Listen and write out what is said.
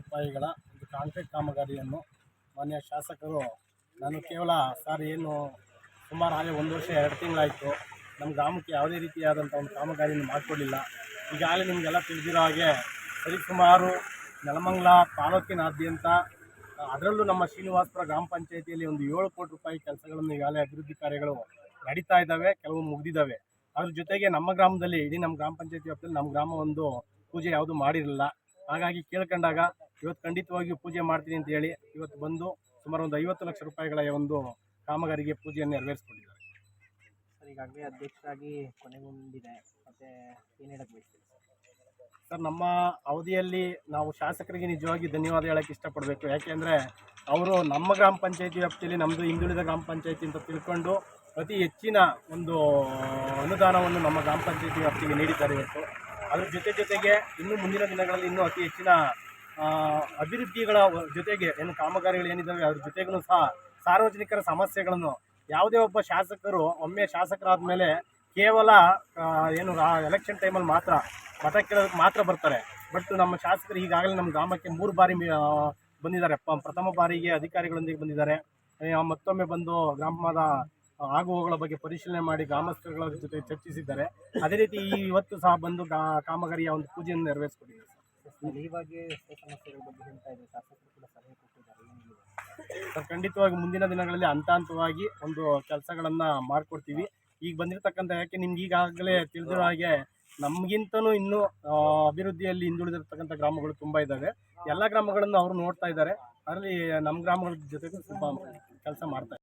ರೂಪಾಯಿಗಳ ಒಂದು ಕಾಂಕ್ರೀಟ್ ಕಾಮಗಾರಿಯನ್ನು ಮಾನ್ಯ ಶಾಸಕರು, ನಾನು ಕೇವಲ ಸರ್ ಏನು ಸುಮಾರು ಹಾಗೆ 1 ವರ್ಷ 2 ತಿಂಗಳಾಯಿತು, ನಮ್ಮ ಗ್ರಾಮಕ್ಕೆ ಯಾವುದೇ ರೀತಿಯಾದಂಥ ಒಂದು ಕಾಮಗಾರಿಯನ್ನು ಮಾಡಿಕೊಡಲಿಲ್ಲ. ಈಗಾಗಲೇ ನಿಮಗೆಲ್ಲ ತಿಳಿದಿರೋ ಹಾಗೆ ಸರಿಸುಮಾರು ನೆಲಮಂಗಲ ತಾಲೂಕಿನಾದ್ಯಂತ, ಅದರಲ್ಲೂ ನಮ್ಮ ಶ್ರೀನಿವಾಸಪುರ ಗ್ರಾಮ ಪಂಚಾಯಿತಿಯಲ್ಲಿ ಒಂದು 7 ಕೋಟಿ ರೂಪಾಯಿ ಕೆಲಸಗಳನ್ನು ಈಗಾಗಲೇ ಅಭಿವೃದ್ಧಿ ಕಾರ್ಯಗಳು ನಡೀತಾ ಇದ್ದಾವೆ, ಕೆಲವು ಮುಗಿದಿದ್ದಾವೆ. ಅದ್ರ ಜೊತೆಗೆ ನಮ್ಮ ಗ್ರಾಮದಲ್ಲಿ, ಇಡೀ ನಮ್ಮ ಗ್ರಾಮ ಪಂಚಾಯಿತಿ ವ್ಯಾಪ್ತಿಯಲ್ಲಿ ನಮ್ಮ ಗ್ರಾಮ ಒಂದು ಪೂಜೆ ಯಾವುದು ಮಾಡಿರಲಿಲ್ಲ. ಹಾಗಾಗಿ ಕೇಳ್ಕೊಂಡಾಗ ಇವತ್ತು ಖಂಡಿತವಾಗಿಯೂ ಪೂಜೆ ಮಾಡ್ತೀನಿ ಅಂತ ಹೇಳಿ ಇವತ್ತು ಬಂದು ಸುಮಾರು ಒಂದು 50 ಲಕ್ಷ ರೂಪಾಯಿಗಳ ಒಂದು ಕಾಮಗಾರಿಗೆ ಪೂಜೆಯನ್ನು ನೆರವೇರಿಸ್ಕೊಂಡಿದ್ದಾರೆ. ಸರ್, ಈಗಾಗಲೇ ಅಧ್ಯಕ್ಷರಾಗಿ ಕೊನೆಗೊಂಡಿದೆ, ಮತ್ತು ಏನು ಹೇಳಕ್ಕೆ ಬಯಸ್ತೀವಿ ಸರ್? ನಮ್ಮ ಅವಧಿಯಲ್ಲಿ ನಾವು ಶಾಸಕರಿಗೆ ನಿಜವಾಗಿ ಧನ್ಯವಾದ ಹೇಳೋಕ್ಕೆ ಇಷ್ಟಪಡಬೇಕು. ಯಾಕೆಂದರೆ ಅವರು ನಮ್ಮ ಗ್ರಾಮ ಪಂಚಾಯಿತಿ ವ್ಯಾಪ್ತಿಯಲ್ಲಿ ನಮ್ಮದು ಹಿಂದುಳಿದ ಗ್ರಾಮ ಪಂಚಾಯಿತಿ ಅಂತ ತಿಳ್ಕೊಂಡು ಅತಿ ಹೆಚ್ಚಿನ ಒಂದು ಅನುದಾನವನ್ನು ನಮ್ಮ ಗ್ರಾಮ ಪಂಚಾಯಿತಿ ವ್ಯಾಪ್ತಿಗೆ ನೀಡಿದ್ದಾರೆ ಇವತ್ತು. ಅದ್ರ ಜೊತೆಗೆ ಇನ್ನೂ ಮುಂದಿನ ದಿನಗಳಲ್ಲಿ ಇನ್ನೂ ಅತಿ ಹೆಚ್ಚಿನ ಅಭಿವೃದ್ಧಿಗಳ ಜೊತೆಗೆ ಏನು ಕಾಮಗಾರಿಗಳು ಏನಿದ್ದಾವೆ ಅದ್ರ ಜೊತೆಗೂ ಸಹ ಸಾರ್ವಜನಿಕರ ಸಮಸ್ಯೆಗಳನ್ನು ಯಾವುದೇ ಒಬ್ಬ ಶಾಸಕರು ಒಮ್ಮೆ ಶಾಸಕರಾದ ಮೇಲೆ ಕೇವಲ ಏನು ಎಲೆಕ್ಷನ್ ಟೈಮಲ್ಲಿ ಮಾತ್ರ ಮತ ಕೇಳೋದಕ್ಕೆ ಮಾತ್ರ ಬರ್ತಾರೆ. ಬಟ್ ನಮ್ಮ ಶಾಸಕರು ಈಗಾಗಲೇ ನಮ್ಮ ಗ್ರಾಮಕ್ಕೆ 3 ಬಾರಿ ಬಂದಿದ್ದಾರೆ. ಪ್ರಥಮ ಬಾರಿಗೆ ಅಧಿಕಾರಿಗಳೊಂದಿಗೆ ಬಂದಿದ್ದಾರೆ, ಮತ್ತೊಮ್ಮೆ ಬಂದು ಗ್ರಾಮದ ಆಗುವಗಳ ಬಗ್ಗೆ ಪರಿಶೀಲನೆ ಮಾಡಿ ಗ್ರಾಮಸ್ಥರುಗಳ ಜೊತೆ ಚರ್ಚಿಸಿದ್ದಾರೆ. ಅದೇ ರೀತಿ ಇವತ್ತು ಸಹ ಬಂದು ಕಾಮಗಾರಿಯ ಒಂದು ಪೂಜೆಯನ್ನು ನೆರವೇರಿಸಿಕೊಂಡಿದ್ದಾರೆ. ಈ ಬಗ್ಗೆ ಸಮಸ್ಯೆಗಳ ಬಗ್ಗೆ ಹೇಳ್ತಾ ಇದೆ, ಶಾಸಕರು ಕೂಡ ಸಲಹೆ ಕೊಟ್ಟಿದ್ದಾರೆ. ಸರ್, ಖಂಡಿತವಾಗಿ ಮುಂದಿನ ದಿನಗಳಲ್ಲಿ ಹಂತವಾಗಿ ಒಂದು ಕೆಲಸಗಳನ್ನು ಮಾಡಿಕೊಡ್ತೀವಿ. ಈಗ ಬಂದಿರತಕ್ಕಂಥ, ಯಾಕೆ ನಿಮ್ಗೆ ಈಗಾಗಲೇ ತಿಳಿದಿರೋ ಹಾಗೆ ನಮಗಿಂತನೂ ಇನ್ನೂ ಅಭಿವೃದ್ಧಿಯಲ್ಲಿ ಹಿಂದುಳಿದಿರ್ತಕ್ಕಂಥ ಗ್ರಾಮಗಳು ತುಂಬ ಇದ್ದಾವೆ. ಎಲ್ಲ ಗ್ರಾಮಗಳನ್ನು ಅವರು ನೋಡ್ತಾ ಇದ್ದಾರೆ. ಅದರಲ್ಲಿ ನಮ್ಮ ಗ್ರಾಮಗಳ ಜೊತೆಗೂ ಸ್ವಲ್ಪ ಕೆಲಸ ಮಾಡ್ತಾರೆ.